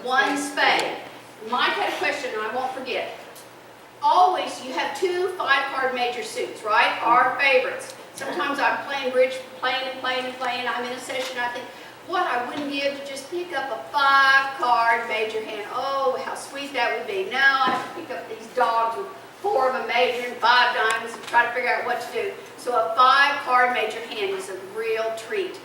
One spade. Mike had a question, and I won't forget. Always, you have 2 5-card major suits, right? Our favorites. Sometimes I'm playing bridge, playing. I'm in a session, I think, what I wouldn't give to just pick up a 5-card major hand. Oh, how sweet that would be. Now I have to pick up these dogs with 4 of a major and 5 diamonds and try to figure out what to do. So a 5-card major hand is a real treat.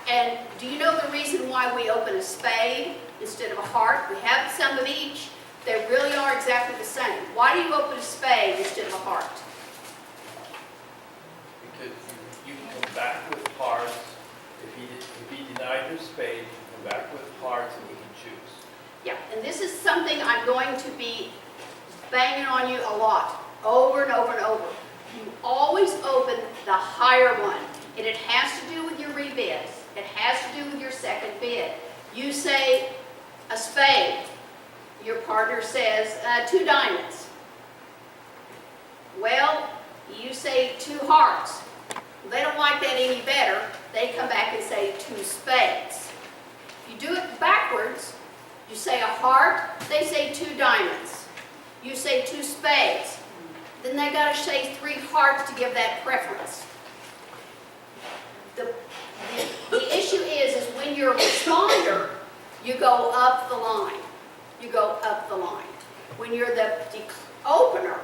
And do you know the reason why we open a spade instead of a heart? We have some of each. They really are exactly the same. Why do you open a spade instead of a heart? Because you can come back with hearts. If he denied your spade, you can come back with hearts and you can choose. Yeah, and this is something I'm going to be banging on you a lot, over and over and over. You always open the higher one, and it has to do with your rebids. It has to do with your second bid. You say a spade. Your partner says 2 diamonds. Well, you say 2 hearts. They don't like that any better. They come back and say 2 spades. If you do it backwards, you say a heart, they say 2 diamonds. You say 2 spades. Then they got to say 3 hearts to give that preference. The issue is when you're a responder, you go up the line. You go up the line. When you're the opener,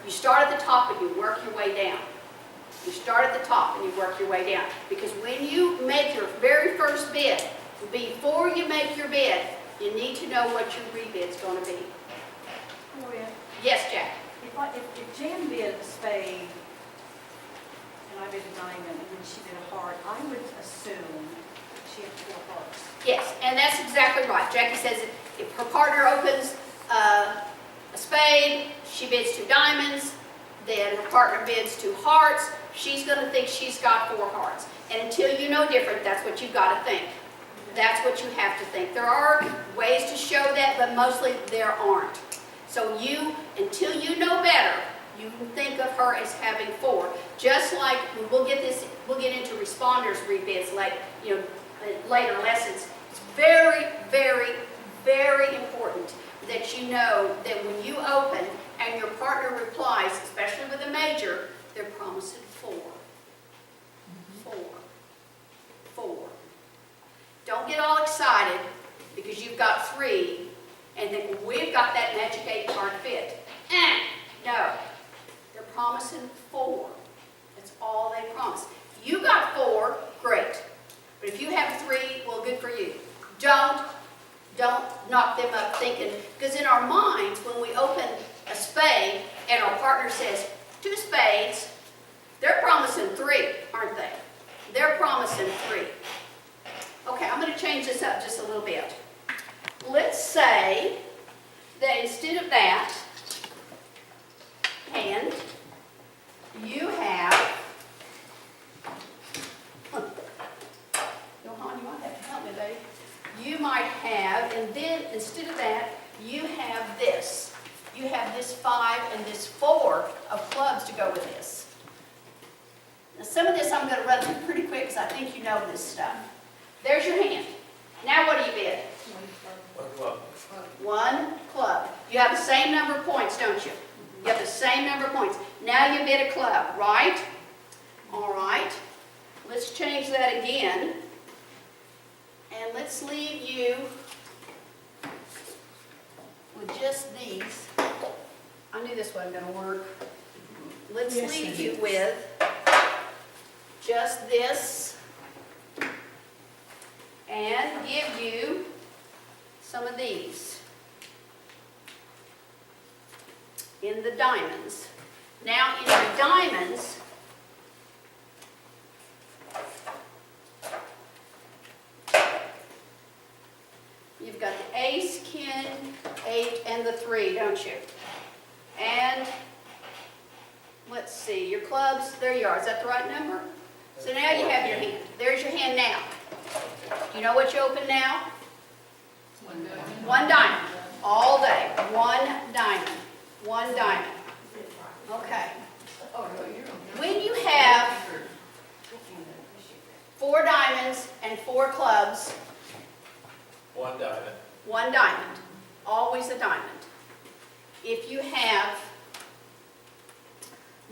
you start at the top and you work your way down. You start at the top and you work your way down. Because when you make your very first bid, before you make your bid, you need to know what your rebid's going to be. Gloria, Yes, Jack? if Jan bid a spade, and I bid a diamond, and then she bid a heart, I would assume she had 4 hearts. Yes, and that's exactly right. Jackie says if her partner opens a spade, she bids 2 diamonds, then her partner bids 2 hearts, she's going to think she's got 4 hearts. And until you know different, that's what you've got to think. That's what you have to think. There are ways to show that, but mostly there aren't. So until you know better, you can think of her as having 4. Just like we'll get into responders rebids later lessons. It's very, very, very important that you know that when you open and your partner replies, especially with a major, they're promising 4. 4. Don't get all excited because you've got 3 and then we've got that magic 8-card fit. No, they're promising 4. That's all they promise. You got 4, great. But if you have 3, well, good for you. Don't knock them up thinking, because in our minds, when we open a spade and our partner says 2 spades, they're promising 3, aren't they? They're promising 3. Okay, I'm going to change this up just a little bit. Let's say that instead of that hand, you have, Johan, you might have to help me, buddy. You might have, and then instead of that, you have this. You have this 5 and this 4 of clubs to go with this. Now some of this I'm going to run through pretty quick because I think you know this stuff. There's your hand. Now what do you bid? 1 club. 1 club. You have the same number of points, don't you? You have the same number of points. Now you bid a club, right? All right. Let's change that again. And let's leave you with just these. I knew this wasn't going to work. Let's leave you with just this and give you some of these in the diamonds. Now in the diamonds, you've got the ace, king, 8, and the 3, don't you? And let's see, your clubs, there you are. Is that the right number? So now you have your hand. There's your hand now. Do you know what you open now? 1 diamond. All day. 1 diamond. 1 diamond. Okay. When you have 4 diamonds and 4 clubs, One diamond. One diamond, always a diamond. If you have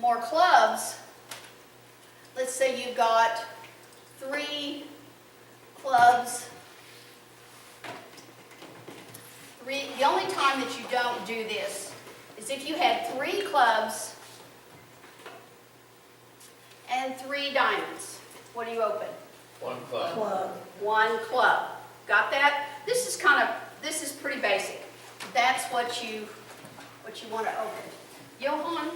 more clubs, let's say you've got 3 clubs. The only time that you don't do this is if you had 3 clubs and 3 diamonds. What do you open? One club. Club. One club. Got that? This is pretty basic. That's what you want to open. Johan,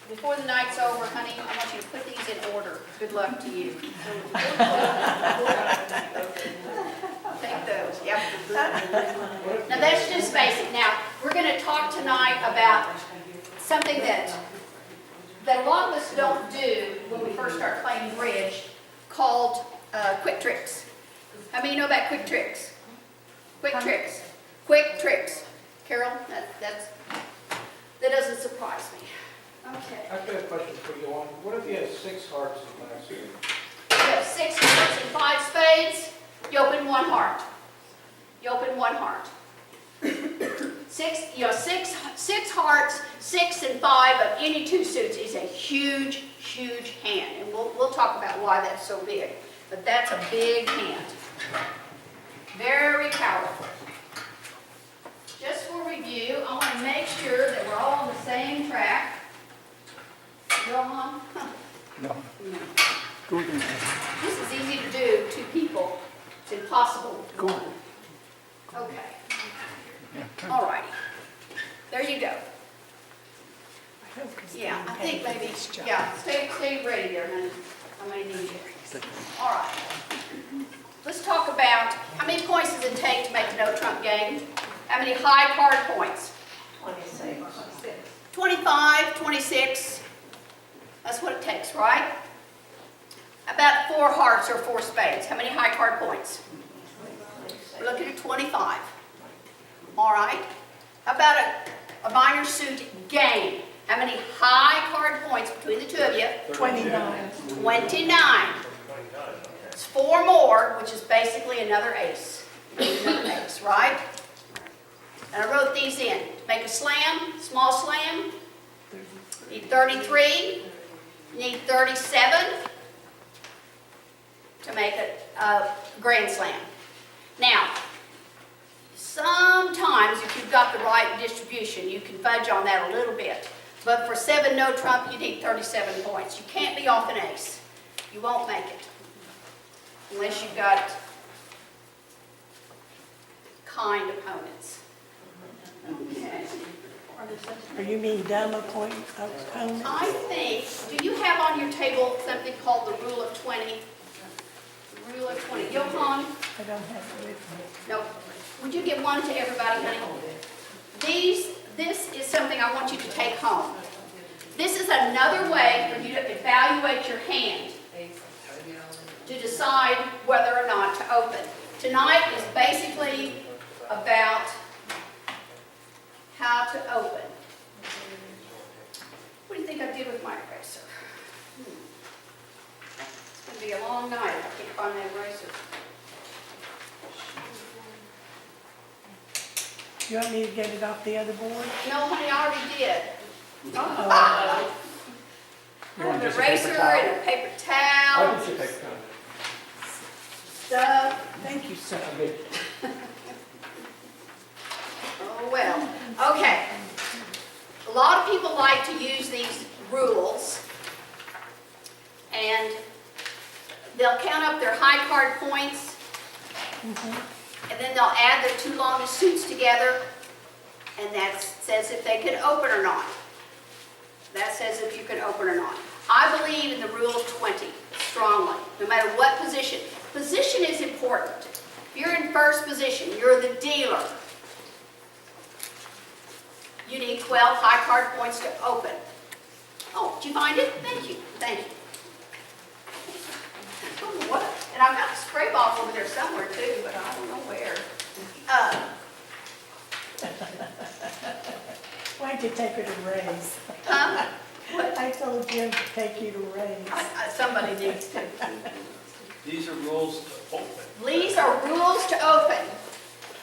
before the night's over, honey, I want you to put these in order. Good luck to you. Take those, yep. Now that's just basic. Now, we're going to talk tonight about something that a lot of us don't do when we first start playing bridge, called quick tricks. How many know about quick tricks? Quick tricks. Quick tricks. Carol, that doesn't surprise me. Okay. I've got a question for you on, what if you have 6 hearts in last year? You have 6 hearts and 5 spades, you open 1 heart. You open 1 heart. 6 hearts, 6 and 5 of any 2 suits is a huge, huge hand. And we'll talk about why that's so big. But that's a big hand. Very powerful. Just for review, I want to make sure that we're all on the same track. Johan? No. No. Go ahead. This is easy to do, 2 people. It's impossible with Go. 1. Okay. Yeah. All righty. There you go. Yeah, I think maybe, yeah, stay ready there, honey. I may need you. All right. Let's talk about how many points does it take to make the no trump game? How many high card points? 26. 25, 26. That's what it takes, right? About 4 hearts or 4 spades. How many high card points? We're looking at 25. All right. How about a minor suit game? How many high card points between the 2 of you? 29. 29. It's 4 more, which is basically another ace. Another ace, right? And I wrote these in. To make a slam, small slam, you need 33. You need 37 to make a grand slam. Now, sometimes if you've got the right distribution, you can fudge on that a little bit. But for 7 no trump, you need 37 points. You can't be off an ace. You won't make it. Unless you've got kind opponents. Okay. Or you mean dumb opponent? I think, do you have on your table something called the rule of 20? The rule of 20. Johan? I don't have it with me. No. Would you give one to everybody, honey? This is something I want you to take home. This is another way for you to evaluate your hand to decide whether or not to open. Tonight is basically about how to open. What do you think I did with my eraser? It's going to be a long night if I can't find that eraser. You want me to get it off the other board? No, honey, I already did. Uh-oh. I You have want an just a paper eraser towel? and a paper I towel, did take time. stuff. Thank you, sir. I mean, Oh, well. Okay. A lot of people like to use these rules, and they'll count up their high card points, and then they'll add their 2 longest suits together, and that says if they can open or not. That says if you can open or not. I believe in the rule of 20 strongly, no matter what position. Position is important. If you're in first position, you're the dealer. You need 12 high card points to open. Oh, did you find it? Thank you. Thank you. Oh, what? And I've got a spray bottle over there somewhere too, but I don't know where. Why'd you take her to Ray's? Huh? What? I told Jim to take you to Ray's. Somebody needs to. These are rules to open. These are rules to open.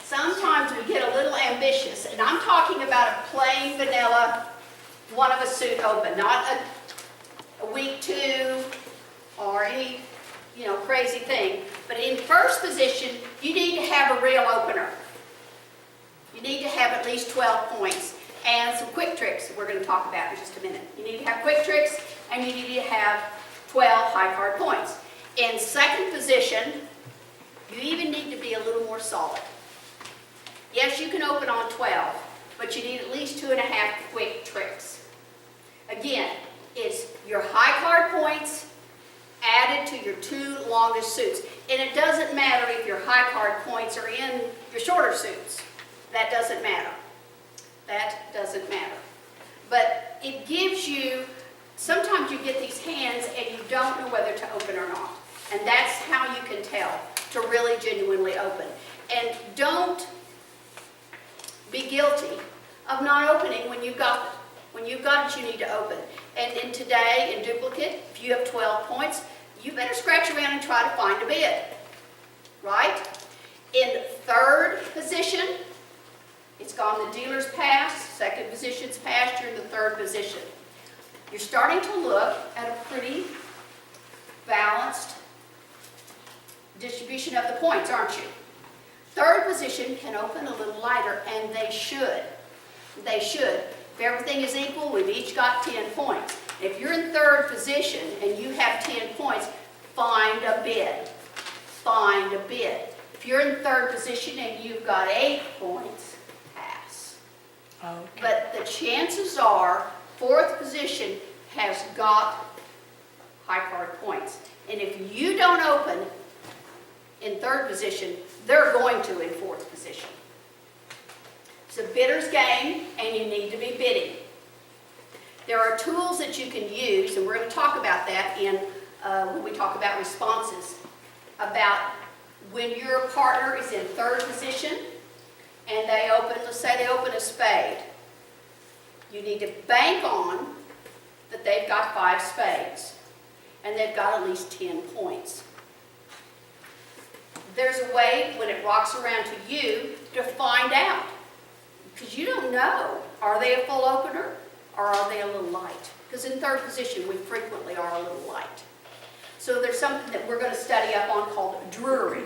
Sometimes we get a little ambitious, and I'm talking about a plain vanilla, one of a suit open, not a week two or any, crazy thing. But in first position, you need to have a real opener. You need to have at least 12 points and some quick tricks we're going to talk about in just a minute. You need to have quick tricks and you need to have 12 high card points. In second position, you even need to be a little more solid. Yes, you can open on 12, but you need at least 2.5 quick tricks. Again, it's your high card points added to your 2 longest suits. And it doesn't matter if your high card points are in your shorter suits. That doesn't matter. That doesn't matter. But it gives you, sometimes you get these hands and you don't know whether to open or not. And that's how you can tell to really genuinely open. And don't be guilty of not opening when you've got it. When you've got it, you need to open. And in today, in duplicate, if you have 12 points, you better scratch around and try to find a bid. Right? In third position, it's gone the dealer's pass, second position's passed, you're in the third position. You're starting to look at a pretty balanced distribution of the points, aren't you? Third position can open a little lighter, and they should. They should. If everything is equal, we've each got 10 points. If you're in third position and you have 10 points, find a bid. Find a bid. If you're in third position and you've got 8 points, pass. Okay. But the chances are fourth position has got high card points. And if you don't open in third position, they're going to in fourth position. It's a bidder's game, and you need to be bidding. There are tools that you can use, and we're going to talk about that when we talk about responses, about when your partner is in third position and they open, let's say they open a spade. You need to bank on that they've got 5 spades and they've got at least 10 points. There's a way, when it rocks around to you, to find out. Because you don't know, are they a full opener or are they a little light? Because in third position, we frequently are a little light. So there's something that we're going to study up on called drury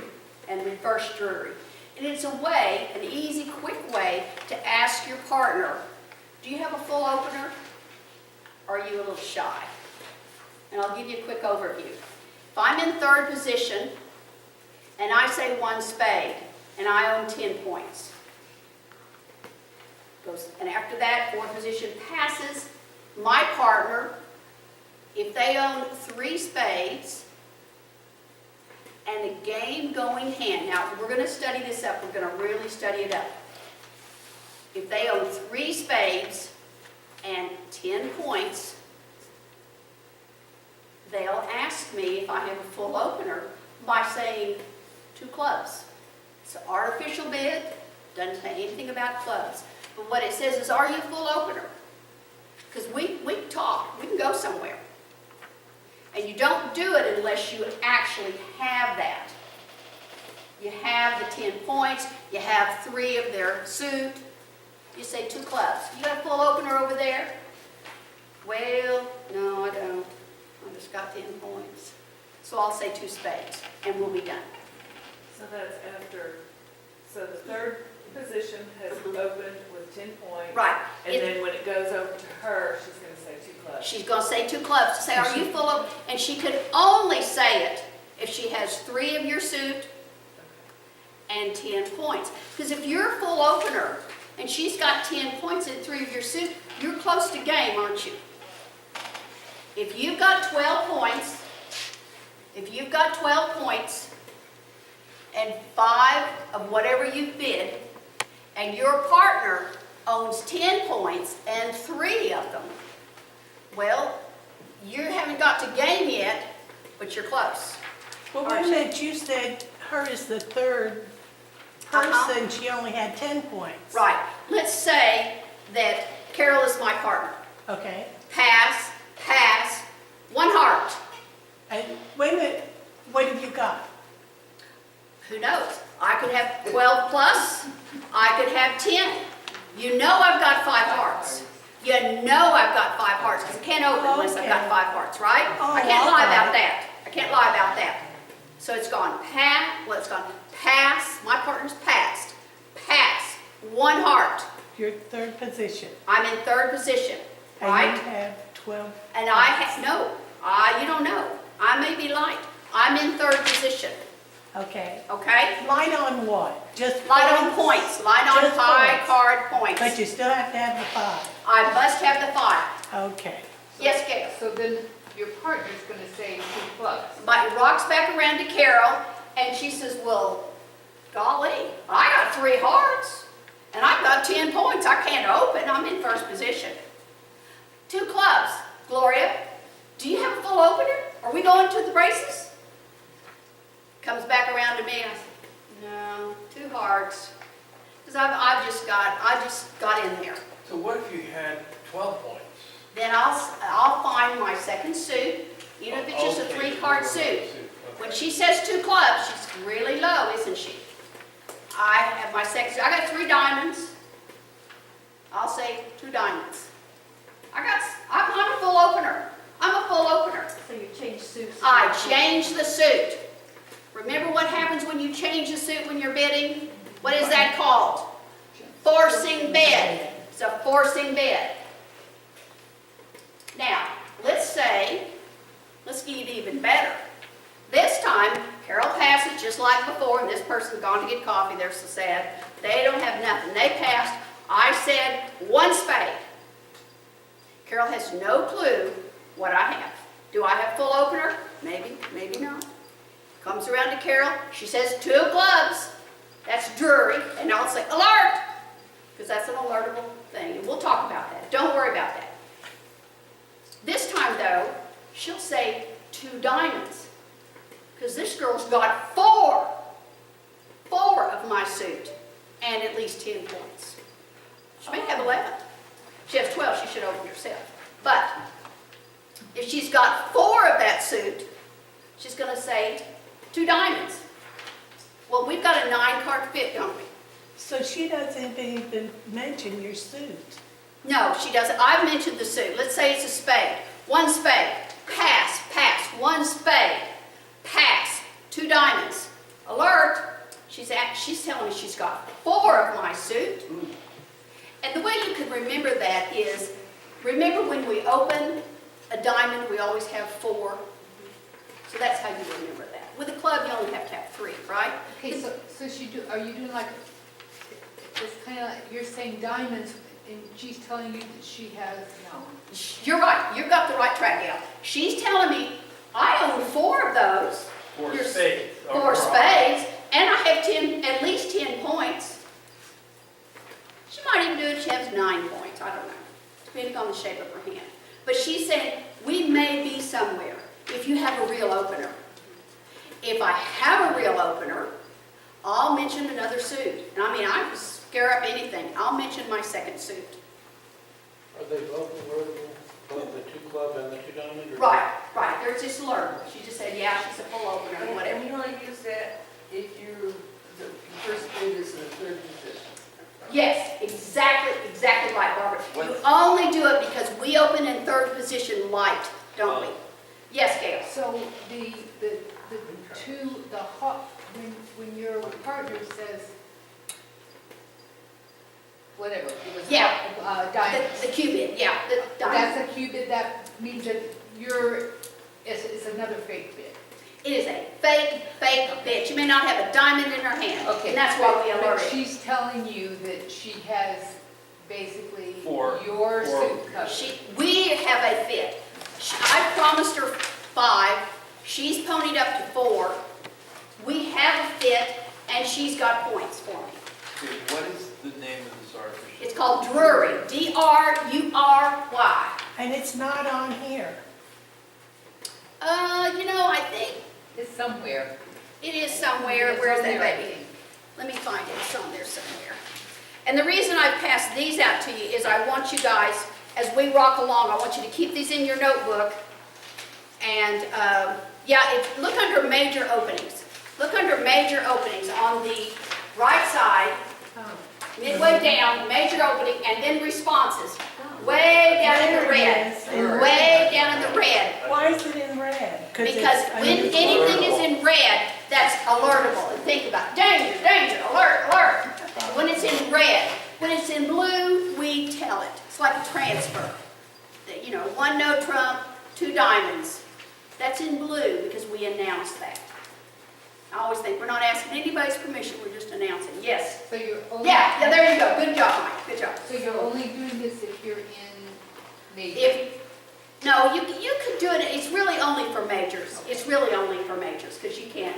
and reverse drury. And it's a way, an easy, quick way to ask your partner, do you have a full opener or are you a little shy? And I'll give you a quick overview. If I'm in third position and I say 1 spade and I own 10 points, and after that, fourth position passes, my partner, if they own 3 spades and a game going hand, now we're going to study this up, we're going to really study it up. If they own 3 spades and 10 points, they'll ask me if I have a full opener by saying 2 clubs. It's an artificial bid, doesn't say anything about clubs. But what it says is, are you a full opener? Because we can talk, we can go somewhere. And you don't do it unless you actually have that. You have the 10 points, you have 3 of their suit, you say 2 clubs. You got a full opener over there? Well, no, I don't. I just got 10 points. So I'll say 2 spades, and we'll be done. So that's after, so the third position has opened with 10 points. Right. And then when it goes over to her, she's going to say 2 clubs. She's going to say 2 clubs to say, are you full of, and she could only say it if she has 3 of your suit and 10 points. Because if you're a full opener and she's got 10 points and 3 of your suit, you're close to game, aren't you? If you've got 12 points, and 5 of whatever you bid, and your partner owns 10 points and 3 of them, well, you haven't got to game yet, but you're close. Well, wait a minute, you said her is the third person, she only had 10 points. Right. Let's say that Carol is my partner. Okay. Pass, 1 heart. And wait a minute, What have you got? Who knows? I could have 12 plus, I could have 10. You know I've got 5 hearts. You know I've got 5 hearts, because I can't open unless I've got 5 hearts, right? Oh, I can't lie all about right. that. I can't lie about that. So it's gone it's gone pass, my partner's passed, pass, 1 heart. Your third position. I'm in 3rd position, And right? you have 12. And you don't know. I may be light. I'm in 3rd position, Okay. okay? Light on what? Just Light on points, light on Just high points. card points. But you still have to have the 5. I must have the 5. Okay. Yes, Gail? So then your partner's gonna say 2 plus. But it rocks back around to Carol, and she says, well, golly, I got 3 hearts, and I've got 10 points. I can't open. I'm in 1st position. 2 clubs. Gloria, do you have a full opener? Are we going to the braces? Comes back around to me, and I said, no, 2 hearts. Because I just got in there. So what if you had 12 points? Then I'll find my 2nd suit, even if it's just a Okay, 3-card so suit. okay. When she says 2 clubs, she's really low, isn't she? I have my 2nd suit. I got 3 diamonds. I'll say 2 diamonds. I'm a full opener. I'm a full opener. So you change suits. I change the suit. Remember what happens when you change the suit when you're bidding? What is that called? Forcing bid. It's a forcing bid. Now, let's get it even better. This time, Carol passes just like before, and this person's gone to get coffee. They're so sad. They don't have nothing. They passed. I said 1 spade. Carol has no clue what I have. Do I have full opener? Maybe, maybe not. Comes around to Carol. She says 2 clubs. That's Drury. And I'll say alert, because that's an alertable thing. And we'll talk about that. Don't worry about that. This time, though, she'll say 2 diamonds, because this girl's got 4 of my suit, and at least 10 points. She may have 11. She has 12, she should open herself. But if she's got 4 of that suit, she's going to say 2 diamonds. Well, we've got a 9-card fit, don't we? So she doesn't even mention your suit. No, she doesn't. I've mentioned the suit. Let's say it's a spade. 1 spade. Pass, pass. 1 spade. Pass. 2 diamonds. Alert. She's telling me she's got 4 of my suit. And the way you can remember that is, remember when we open a diamond, we always have 4? So that's how you remember that. With a club, you only have to have 3, right? Okay, so are you doing like, it's kind of like, you're saying diamonds, and she's telling you that she has, no. You're right. You've got the right track, Gail. She's telling me, I own 4 of those. 4 You're- spades. 4 spades, and I have at least 10 points. She might even do it if she has 9 points, I don't know, depending on the shape of her hand. But she's saying, we may be somewhere if you have a real opener. If I have a real opener, I'll mention another suit. And I mean, I can scare up anything. I'll mention my 2nd suit. Are they both alertable, both the 2 club and the 2 diamond? or- Right. They're just learned. She just said, yeah, she's a full opener, or whatever. And you only use that if the first bid is in the 3rd position. Yes, exactly right, Barbara. You only do it because we open in 3rd position light, don't we? Yes, Gail. So the 2, the hot, when your partner says, whatever, it was Yeah. diamonds. The cubit, yeah, the diamond. That's a cubit, that means that it's another fake bid. It is a fake bid. She may not have a diamond in her hand. Okay. And that's why we But alert her. she's telling you that she has basically 4. your 4. suit covered. We have a fit. I promised her 5. She's ponied up to 4. We have a fit, and she's got points for me. Okay, what is the name of this artificial? It's called Drury. D-R-U-R-Y. And it's not on here. I think It's somewhere. it is somewhere. It's Where's on that there, I baby? think. Let me find it. It's on there somewhere. And the reason I passed these out to you is I want you guys, as we rock along, I want you to keep these in your notebook. And Yeah, look under major openings. Look under major openings on the right side, midway down, major opening, and then responses. Way down in the red. There it is, in red. Way down in the red. Why is it in red? Because when anything is in red, that's alertable. And think about danger, danger, alert, alert. When it's in red, when it's in blue, we tell it. It's like a transfer. You know, 1 no trump, 2 diamonds. That's in blue because we announce that. I always think we're not asking anybody's permission, we're just announcing. Yes. So you're only. Yeah, there you go. Good job, Mike. Good job. So you're only doing this if you're in major? No, you could do it, it's really only for majors. It's really only for majors because you can't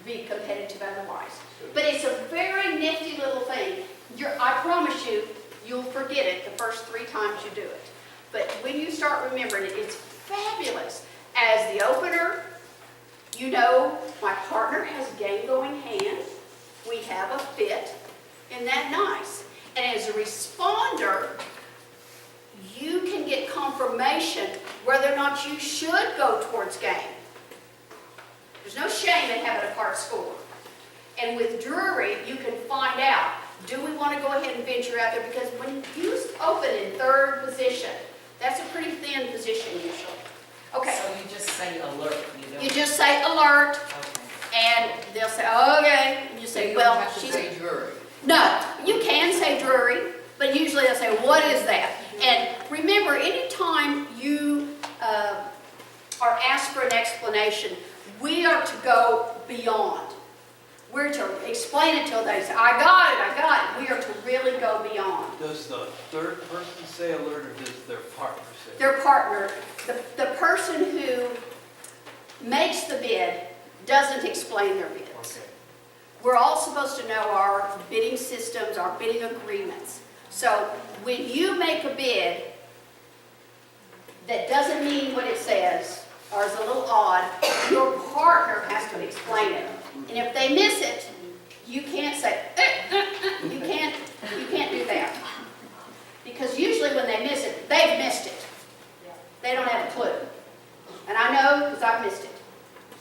be competitive otherwise. But it's a very nifty little thing. I promise you, you'll forget it the first 3 times you do it. But when you start remembering it, it's fabulous. As the opener, you know, my partner has game-going hands. We have a fit. Isn't that nice? And as a responder, you can get confirmation whether or not you should go towards game. There's no shame in having a part score. And with Drury, you can find out, do we want to go ahead and venture out there? Because when you open in 3rd position, that's a pretty thin position usually. Okay. So you just say alert, you don't? You just say alert, Okay. and they'll say, okay. And you So say, you well, don't have to she's... say jury. No, you can say Drury, but usually they'll say, what is that? And remember, anytime you are asked for an explanation, we are to go beyond. We're to explain it till they say, I got it. We are to really go beyond. Does the third person say alert, or does their partner say? Their partner, the person who makes the bid doesn't explain their bids. Okay. We're all supposed to know our bidding systems, our bidding agreements. So when you make a bid that doesn't mean what it says, or is a little odd, your partner has to explain it. And if they miss it, you can't say, you can't do that. Because usually when they miss it, they've missed it. They don't have a clue. And I know because I've missed it.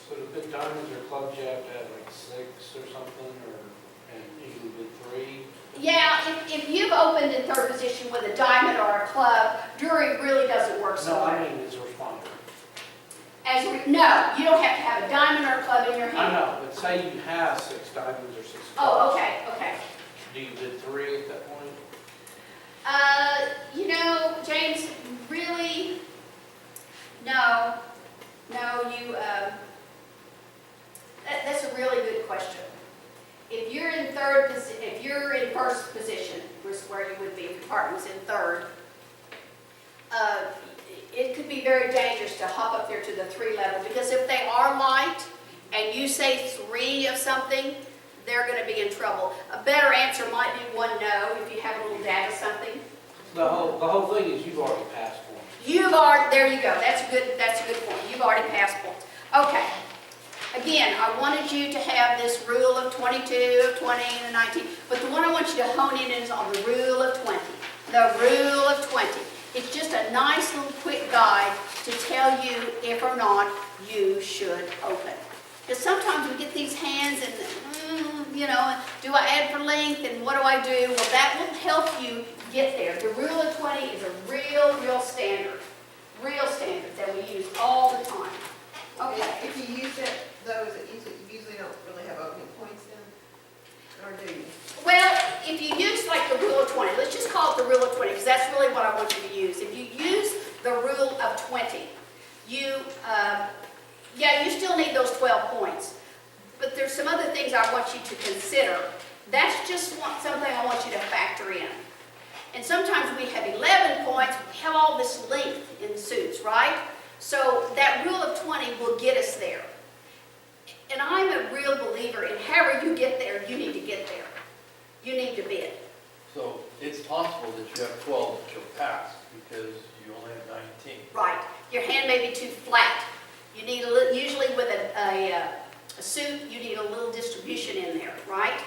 So the big diamonds or clubs, you have to have like 6 or something, and you can bid 3? Yeah, if you've opened in 3rd position with a diamond or a club, Drury really doesn't work so No, well. I mean as a responder. No, you don't have to have a diamond or a club in your I hand. know, but say you have 6 diamonds or 6 clubs. Oh, okay. Do you bid 3 at that point? You know, James, really, no, that's a really good question. If you're in if you're in 1st position, which is where you would be if your partner was in 3rd, it could be very dangerous to hop up there to the 3 level, because if they are light and you say 3 of something, they're going to be in trouble. A better answer might be 1 no if you have a little dab of something. The whole thing is you've already passed one. There you go. That's a good point. You've already passed points. Okay. Again, I wanted you to have this rule of 22, of 20, and 19, but the one I want you to hone in is on the rule of 20. The rule of 20. It's just a nice little quick guide to tell you if or not you should open. Because sometimes we get these hands and, do I add for length and what do I do? Well, that will help you get there. The rule of 20 is a real standard. Real standard that we use all the time. Okay. If you use those, you usually don't really have opening points then, or do you? Well, if you use like the rule of 20, let's just call it the rule of 20 because that's really what I want you to use. If you use the rule of 20, you still need those 12 points. But there's some other things I want you to consider. That's just something I want you to factor in. And sometimes we have 11 points, we have all this length in suits, right? So that rule of 20 will get us there. And I'm a real believer in however you get there, you need to get there. You need to bid. So it's possible that you have 12 that you'll pass because you only have 19. Right. Your hand may be too flat. You need a little, usually with a suit, you need a little distribution in there, right?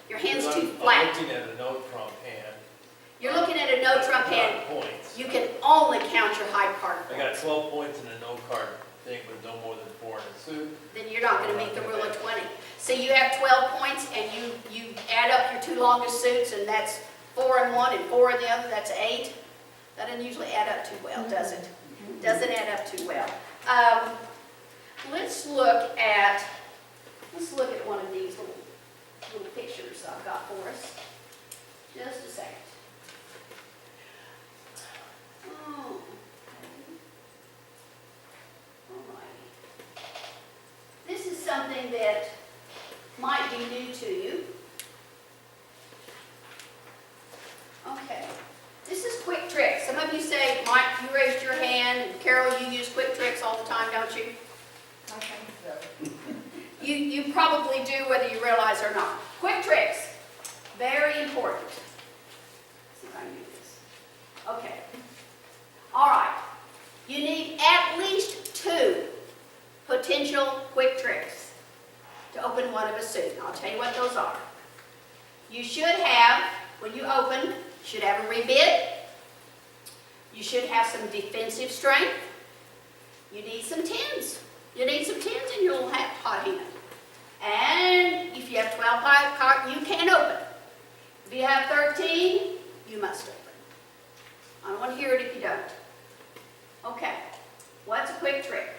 Your hand's Because too I'm flat. looking at a no trump hand. You're looking at a no trump hand. Points. You can only count your high card I got points. 12 points in a no card thing with no more than 4 in a suit. Then you're not gonna meet the rule of 20. So you have 12 points, and you add up your 2 longest suits, and that's 4 in one and 4 in the other, that's 8. That doesn't usually add up too well, does it? Doesn't add up too well. Let's look at one of these little pictures I've got for us. Just a second. Oh, okay. All righty. This is something that might be new to you. Okay. This is quick tricks. Some of you say, Mike, you raised your hand, and Carol, you use quick tricks all the time, don't you? I think so. You probably do whether you realize or not. Quick tricks, very important. Let's see if I can do this. Okay. All right. You need at least 2 potential quick tricks to open one of a suit. I'll tell you what those are. You should have, when you open, you should have a rebid. You should have some defensive strength. You need some 10s. You need some 10s in your little hot hand. And if you have 12 cards, you can open. If you have 13, you must open. I don't want to hear it if you don't. Okay, what's a quick trick?